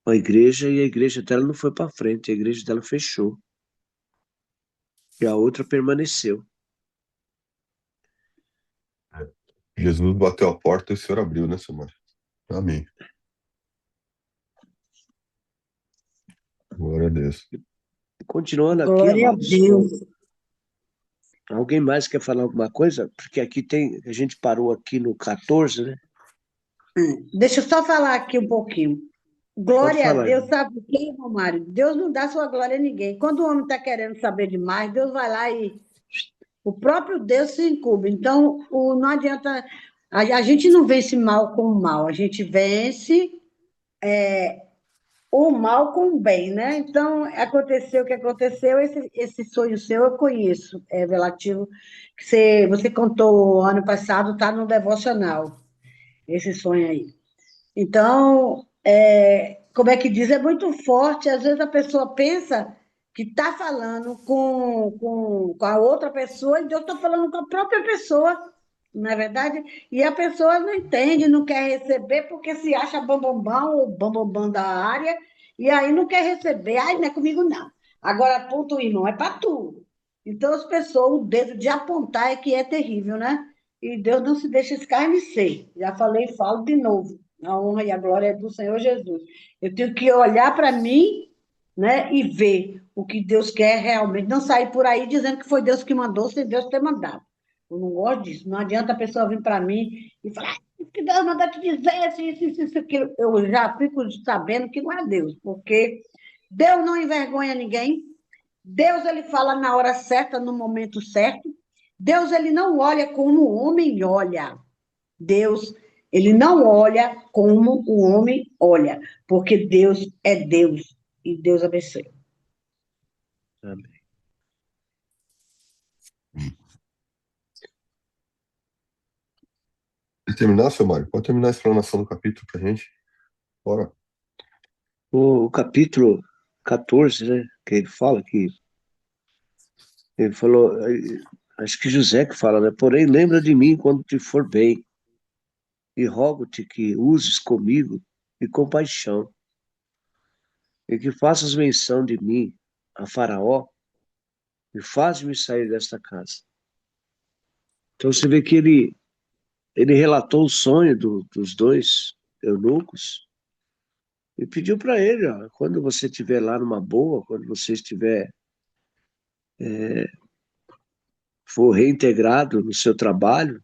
a igreja e a igreja dela não foi para frente, a igreja dela fechou. e a outra permaneceu. Jesus bateu a porta e o Senhor abriu, né, seu Mário? Amém. Glória a Deus. Continuando aqui, Glória a amados, Deus. alguém mais quer falar alguma coisa? Porque aqui a gente parou aqui no 14, né? Deixa eu só falar aqui um pouquinho. Pode Glória a falar, Deus, irmão. sabe o quê, meu marido? Deus não dá sua glória a ninguém. Quando o homem está querendo saber demais, Deus vai lá e o próprio Deus se incumbe. Então, não adianta. A gente não vence mal com o mal, a gente vence o mal com o bem, né? Então, aconteceu o que aconteceu, esse sonho seu eu conheço, relativo, que você contou ano passado, está no devocional, esse sonho aí. Então, como é que diz? É muito forte. Às vezes a pessoa pensa que está falando com a outra pessoa e Deus está falando com a própria pessoa, não é verdade? E a pessoa não entende, não quer receber porque se acha bambambam ou bambambam da área e aí não quer receber. Ai, não é comigo, não. Agora, aponta o irmão, é para tu. Então, as pessoas, o dedo de apontar é que é terrível, né? E Deus não se deixa escarnecer. Já falei e falo de novo. A honra e a glória é do Senhor Jesus. Eu tenho que olhar para mim, né, e ver o que Deus quer realmente. Não sair por aí dizendo que foi Deus que mandou, sem Deus ter mandado. Eu não gosto disso. Não adianta a pessoa vir para mim e falar que Deus mandou te dizer isso, aquilo. Eu já fico sabendo que não é Deus, porque Deus não envergonha ninguém. Deus, ele fala na hora certa, no momento certo. Deus, ele não olha como o homem olha. Deus, ele não olha como o homem olha, porque Deus é Deus. E Deus abençoe. Amém. Quer terminar, seu Mário? Pode terminar a explanação do capítulo pra gente? Bora. O capítulo 14, né? Que ele fala que ele falou, acho que José que fala, né? Porém, lembra de mim quando te for bem, e rogo-te que uses comigo e compaixão, e que faças menção de mim a Faraó, e faz-me sair desta casa. Então você vê que ele relatou o sonho dos dois eunucos e pediu para ele, ó, quando você estiver lá numa boa, quando você for reintegrado no seu trabalho,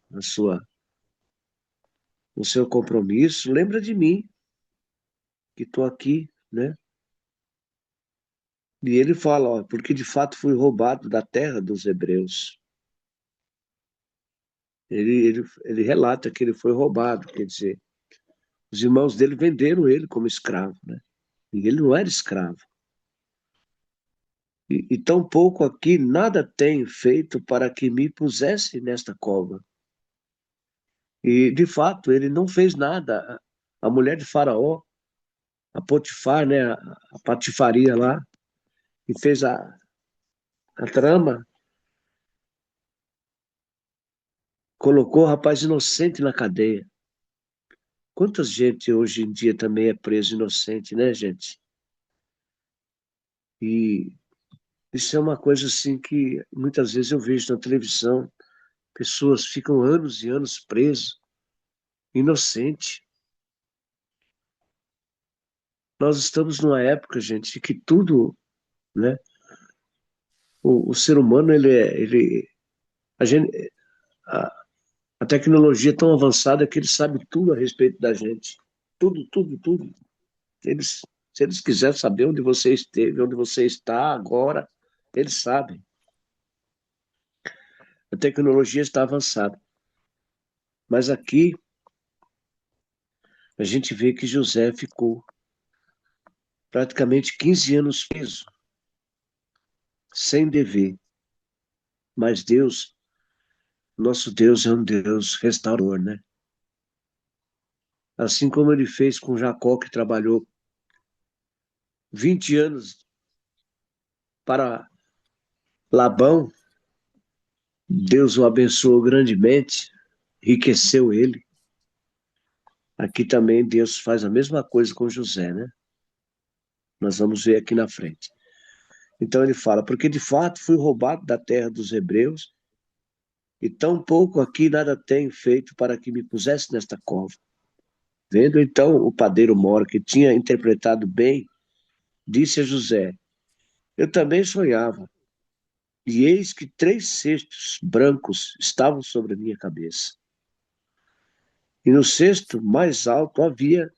no seu compromisso, lembra de mim, que estou aqui, né? E ele fala, ó, porque de fato fui roubado da terra dos hebreus. Ele relata que ele foi roubado, quer dizer, os irmãos dele venderam ele como escravo, né? E ele não era escravo. E tampouco aqui nada tenho feito para que me pusesse nesta cova. E, de fato, ele não fez nada. A mulher de Faraó, a Potifar, né, a patifaria lá, e fez a trama, colocou o rapaz inocente na cadeia. Quanta gente hoje em dia também é preso inocente, né, gente? E isso é uma coisa assim que muitas vezes eu vejo na televisão, pessoas ficam anos e anos presas, inocente. Nós estamos numa época, gente, que tudo, né? O ser humano, a gente, a, a tecnologia é tão avançada que ele sabe tudo a respeito da gente. Tudo, tudo, tudo. Eles, se eles quiserem saber onde você esteve, onde você está agora, eles sabem. A tecnologia está avançada. Mas aqui, a gente vê que José ficou praticamente 15 anos preso, sem dever. Mas Deus, nosso Deus é um Deus restaurador, né? Assim como ele fez com Jacó, que trabalhou 20 anos para Labão, Deus o abençoou grandemente, enriqueceu ele. Aqui também Deus faz a mesma coisa com José, né? Nós vamos ver aqui na frente. Então ele fala, porque de fato fui roubado da terra dos hebreus, e tão pouco aqui nada tenho feito para que me pusesse nesta cova. Vendo então o padeiro mor, que tinha interpretado bem, disse a José, eu também sonhava, e eis que 3 cestos brancos estavam sobre a minha cabeça. E no cesto mais alto havia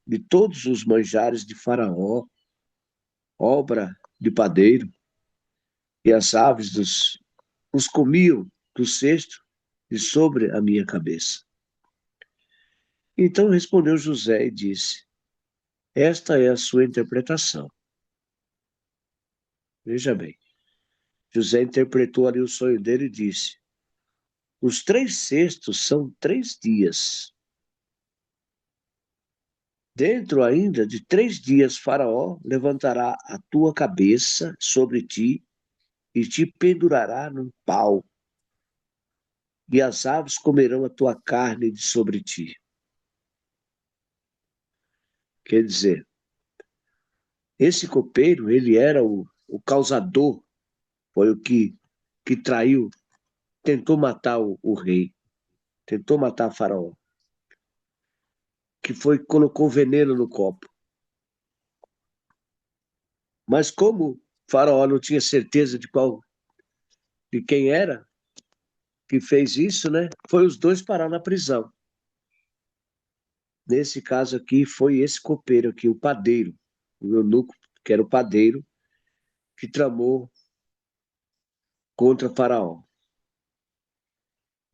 de todos os manjares de Faraó, obra de padeiro, e as aves os comiam do cesto e sobre a minha cabeça. Então respondeu José e disse, esta é a sua interpretação. Veja bem, José interpretou ali o sonho dele e disse, os 3 cestos são 3 dias. Dentro ainda de 3 dias, Faraó levantará a tua cabeça sobre ti e te pendurará num pau, e as aves comerão a tua carne de sobre ti. Quer dizer, esse copeiro, ele era o causador, foi o que traiu, tentou matar o rei, tentou matar Faraó, que colocou veneno no copo. Mas como Faraó não tinha certeza de quem era que fez isso, né? Foi os dois parar na prisão. Nesse caso aqui, foi esse copeiro aqui, o padeiro, o eunuco, que era o padeiro, que tramou contra Faraó.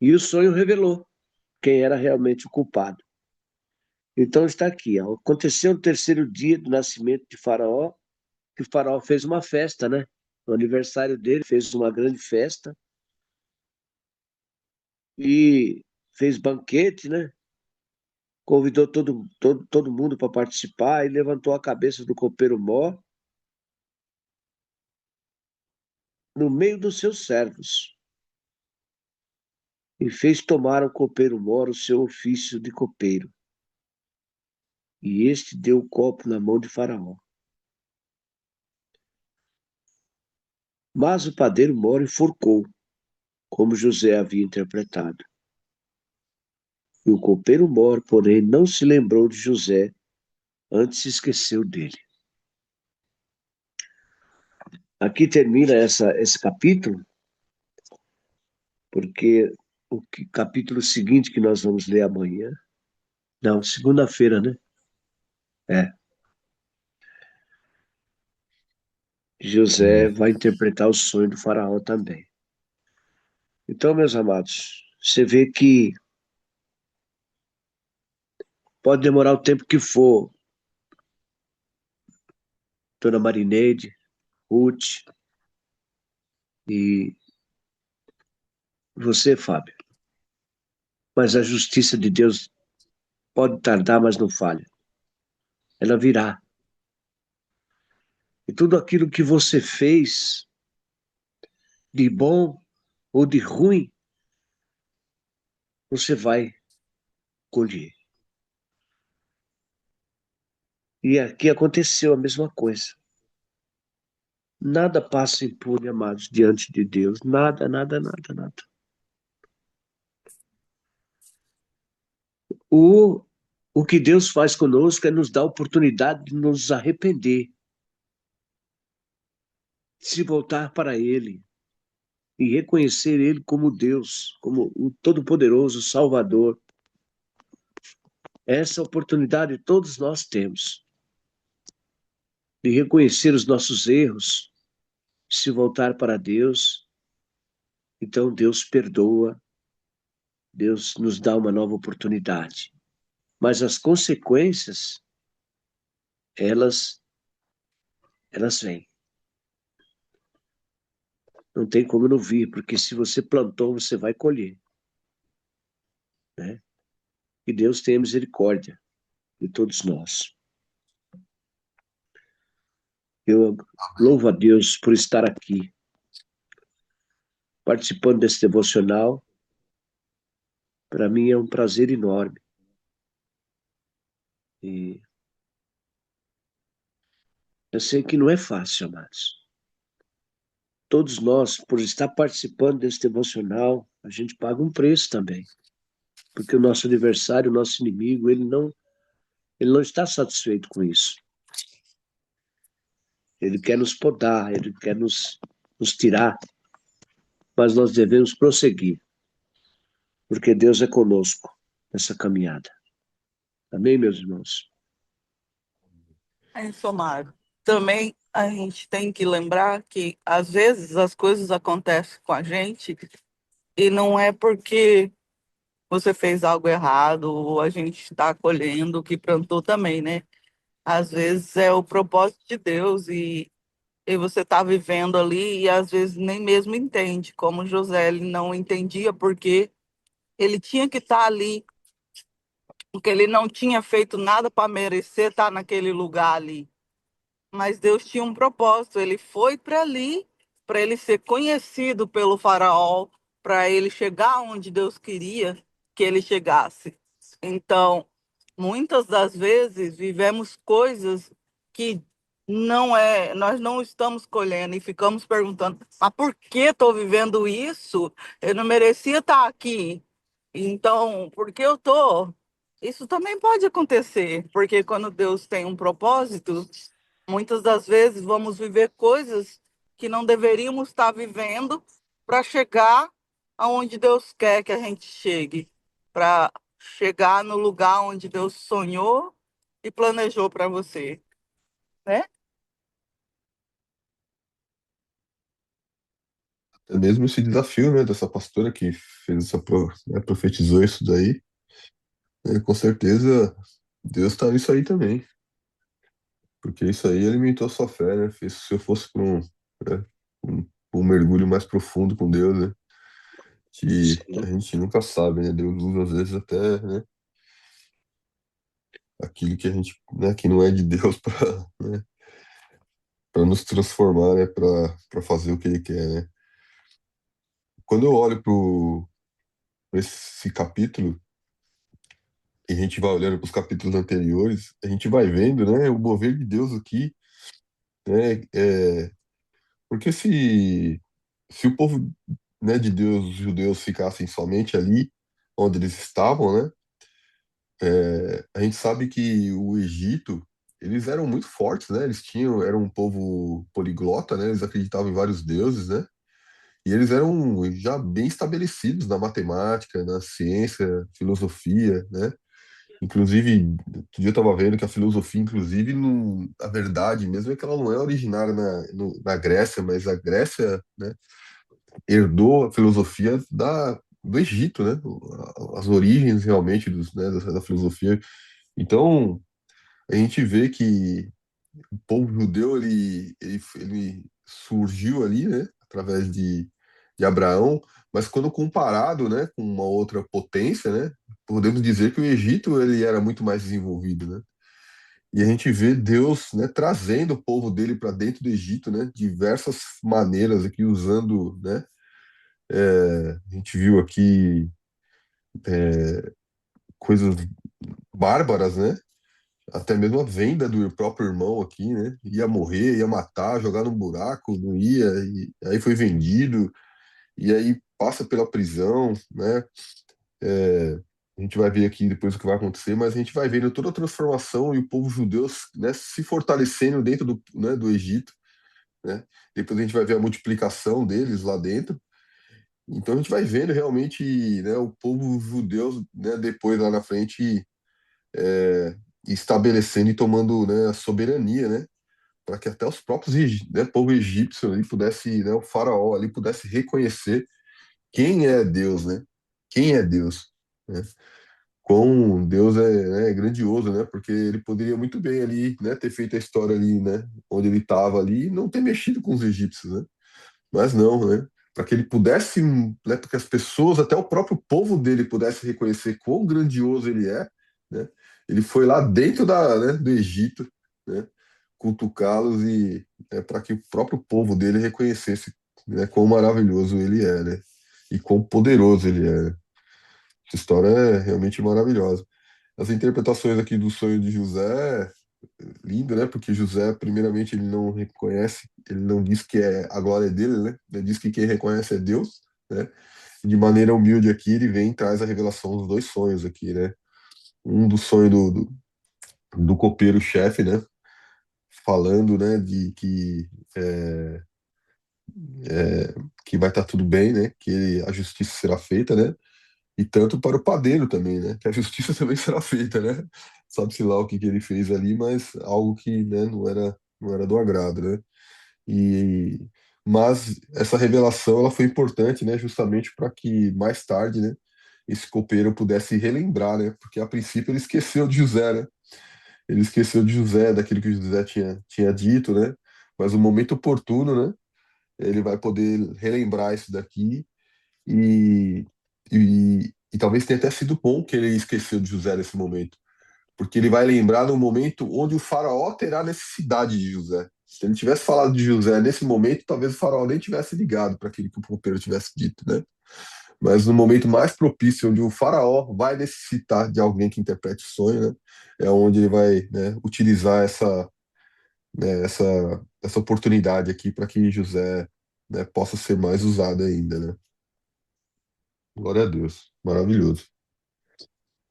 E o sonho revelou quem era realmente o culpado. Então está aqui, ó. Aconteceu no 3º dia do nascimento de Faraó, que o Faraó fez uma festa, né? No aniversário dele, fez uma grande festa e fez banquete, né? Convidou todo mundo para participar e levantou a cabeça do copeiro mor no meio dos seus servos e fez tomar ao copeiro mor o seu ofício de copeiro. E este deu o copo na mão de Faraó. Mas o padeiro mor enforcou, como José havia interpretado. E o copeiro mor, porém, não se lembrou de José, antes se esqueceu dele. Aqui termina esse capítulo, porque o capítulo seguinte que nós vamos ler amanhã, não, segunda-feira, né? É. José vai interpretar o sonho do faraó também. Então, meus amados, você vê que pode demorar o tempo que for, Dona Marineide, Ruth e você, Fábio. Mas a justiça de Deus pode tardar, mas não falha. Ela virá. E tudo aquilo que você fez, de bom ou de ruim, você vai colher. E aqui aconteceu a mesma coisa. Nada passa impune, amados, diante de Deus. Nada, nada, nada, nada. O que Deus faz conosco é nos dar a oportunidade de nos arrepender, de se voltar para Ele e reconhecer Ele como Deus, como o Todo-Poderoso Salvador. Essa oportunidade todos nós temos de reconhecer os nossos erros, de se voltar para Deus. Então Deus perdoa, Deus nos dá uma nova oportunidade. Mas as consequências, elas vêm. Não tem como não vir, porque se você plantou, você vai colher. Né? Que Deus tenha misericórdia de todos nós. Eu louvo a Deus por estar aqui, participando desse devocional. Para mim é um prazer enorme. E eu sei que não é fácil, amados. todos nós, por estar participando desse devocional, a gente paga um preço também. Porque o nosso adversário, o nosso inimigo, ele não está satisfeito com isso. Ele quer nos podar, ele quer nos tirar, mas nós devemos prosseguir, porque Deus é conosco nessa caminhada. Amém, meus irmãos? É, Somar. Também a gente tem que lembrar que, às vezes, as coisas acontecem com a gente e não é porque você fez algo errado ou a gente está colhendo o que plantou também, né? Às vezes é o propósito de Deus e você está vivendo ali e às vezes nem mesmo entende, como José, ele não entendia porque ele tinha que estar ali, porque ele não tinha feito nada para merecer estar naquele lugar ali. Mas Deus tinha um propósito, ele foi para ali, para ele ser conhecido pelo faraó, para ele chegar onde Deus queria que ele chegasse. Então, muitas das vezes vivemos coisas que nós não estamos colhendo e ficamos perguntando, mas por que estou vivendo isso? Eu não merecia estar aqui. Então, por que eu estou? Isso também pode acontecer, porque quando Deus tem um propósito, muitas das vezes vamos viver coisas que não deveríamos estar vivendo para chegar aonde Deus quer que a gente chegue, para chegar no lugar onde Deus sonhou e planejou para você, né? É mesmo esse desafio, né, dessa pastora que fez né, profetizou isso daí, né, com certeza Deus tá nisso aí também, porque isso aí alimentou a sua fé, né, fez se eu fosse para né, um, um mergulho mais profundo com Deus, né, que a Sim, gente nunca sabe, né, Deus usa às vezes até, né, aquilo que a gente, né, que não é de Deus para, né, para nos transformar, né, para fazer o que Ele quer, né. Quando eu olho pra esse capítulo e a gente vai olhando para os capítulos anteriores, a gente vai vendo, né, o mover de Deus aqui, né, porque se o povo, né, de Deus, os judeus ficassem somente ali onde eles estavam, né, a gente sabe que o Egito, eles eram muito fortes, né, eram um povo poliglota, né, eles acreditavam em vários deuses, né, e eles eram já bem estabelecidos na matemática, na ciência, filosofia, né. Inclusive, outro dia eu estava vendo que a filosofia, inclusive, não, a verdade mesmo é que ela não é originária na Grécia, mas a Grécia, né, herdou a filosofia do Egito, né? As origens realmente da filosofia. Então, a gente vê que o povo judeu ele surgiu ali, né, através de Abraão, mas quando comparado, né, com uma outra potência, né, podemos dizer que o Egito ele era muito mais desenvolvido, né? E a gente vê Deus, né, trazendo o povo dele para dentro do Egito, né, diversas maneiras aqui usando, né, a gente viu aqui coisas bárbaras, né? Até mesmo a venda do próprio irmão aqui, né? Ia morrer, ia matar, jogar num buraco, não ia, e aí foi vendido, e aí passa pela prisão, né? É, a gente vai ver aqui depois o que vai acontecer, mas a gente vai vendo toda a transformação e o povo judeu, né, se fortalecendo dentro do Egito, né? Depois a gente vai ver a multiplicação deles lá dentro. Então a gente vai vendo realmente, né, o povo judeu, né, depois lá na frente é, estabelecendo e tomando, né, a soberania, né, para que até os próprios né, povo egípcio ali pudesse, né, o faraó ali pudesse reconhecer quem é Deus, né? Quem é Deus, né? Quão Deus é grandioso, né? Porque ele poderia muito bem ali, né, ter feito a história ali, né, onde ele estava ali e não ter mexido com os egípcios, né? Mas não, né? Para que ele pudesse, né, para que as pessoas, até o próprio povo dele pudesse reconhecer quão grandioso ele é, né? Ele foi lá dentro né, do Egito, né, cutucá-los e para que o próprio povo dele reconhecesse, né, quão maravilhoso ele é, né? E quão poderoso ele é, né? Essa história é realmente maravilhosa. As interpretações aqui do sonho de José, lindo, né? Porque José, primeiramente, ele não reconhece, ele não diz que é a glória dele, né? Ele diz que quem reconhece é Deus, né? De maneira humilde aqui, ele vem e traz a revelação dos dois sonhos aqui, né? Um do sonho do copeiro-chefe, né? Falando, né, de é, que vai estar tudo bem, né? A justiça será feita, né? E tanto para o padeiro também, né? Que a justiça também será feita, né? Sabe-se lá o que ele fez ali, mas algo que, né, não era do agrado, né? E mas essa revelação ela foi importante, né? Justamente para que mais tarde, né? Esse copeiro pudesse relembrar, né? Porque a princípio ele esqueceu de José, né? Ele esqueceu de José, daquilo que José tinha dito, né? Mas no momento oportuno, né? Ele vai poder relembrar isso daqui e, e talvez tenha até sido bom que ele esqueceu de José nesse momento, porque ele vai lembrar no momento onde o faraó terá necessidade de José. Se ele tivesse falado de José nesse momento, talvez o faraó nem tivesse ligado para aquilo que o copeiro tivesse dito, né? Mas no momento mais propício, onde o faraó vai necessitar de alguém que interprete o sonho, né? É onde ele vai, né, utilizar essa oportunidade aqui para que José, né, possa ser mais usado ainda, né? Glória a Deus. Maravilhoso.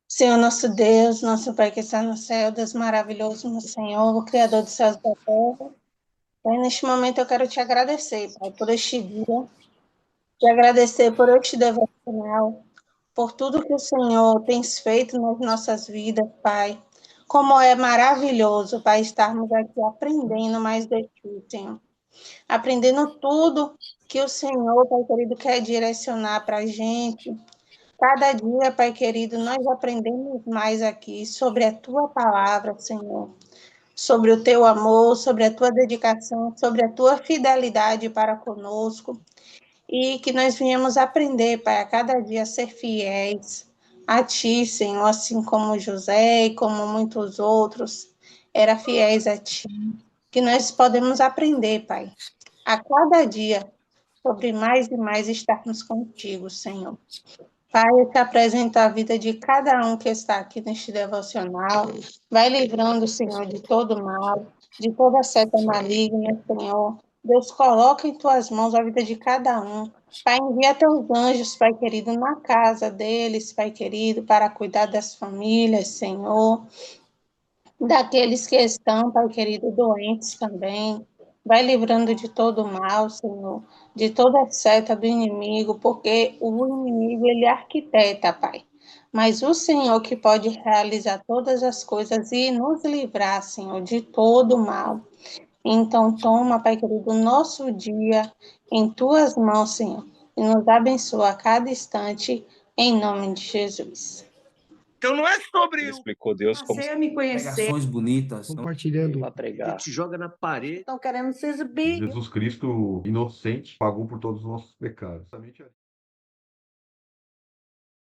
Senhor nosso Deus, nosso Pai que está no céu, Deus maravilhoso, meu Senhor, o Criador dos céus e da terra. Pai, neste momento eu quero te agradecer, Pai, por este dia, te agradecer por este devocional, por tudo que o Senhor tem feito nas nossas vidas, Pai. Como é maravilhoso, Pai, estarmos aqui aprendendo mais de Ti, Senhor. Aprendendo tudo que o Senhor, Pai querido, quer direcionar para a gente. Cada dia, Pai querido, nós aprendemos mais aqui sobre a Tua palavra, Senhor. Sobre o Teu amor, sobre a Tua dedicação, sobre a Tua fidelidade para conosco. E que nós venhamos aprender, Pai, a cada dia a ser fiéis a Ti, Senhor, assim como José e como muitos outros eram fiéis a Ti. Que nós podemos aprender, Pai, a cada dia sobre mais e mais estarmos contigo, Senhor. Pai, eu te apresento a vida de cada um que está aqui neste devocional. Vai livrando, Senhor, de todo mal, de toda seta maligna, Senhor. Deus, coloca em tuas mãos a vida de cada um. Pai, envia teus anjos, Pai querido, na casa deles, Pai querido, para cuidar das famílias, Senhor, daqueles que estão, Pai querido, doentes também. Vai livrando de todo mal, Senhor, de toda seta do inimigo, porque o inimigo, ele arquiteta, Pai. Mas o Senhor que pode realizar todas as coisas e nos livrar, Senhor, de todo mal. Então, toma, Pai querido, o nosso dia em Tuas mãos, Senhor, e nos abençoa a cada instante, em nome de Jesus. Então não é sobre Ele explicou Deus como Passei a me conhecer Pregações bonitas. Compartilhando. para A pregar. gente joga na parede. estão querendo se exibir. Jesus Cristo, inocente, pagou por todos os nossos pecados.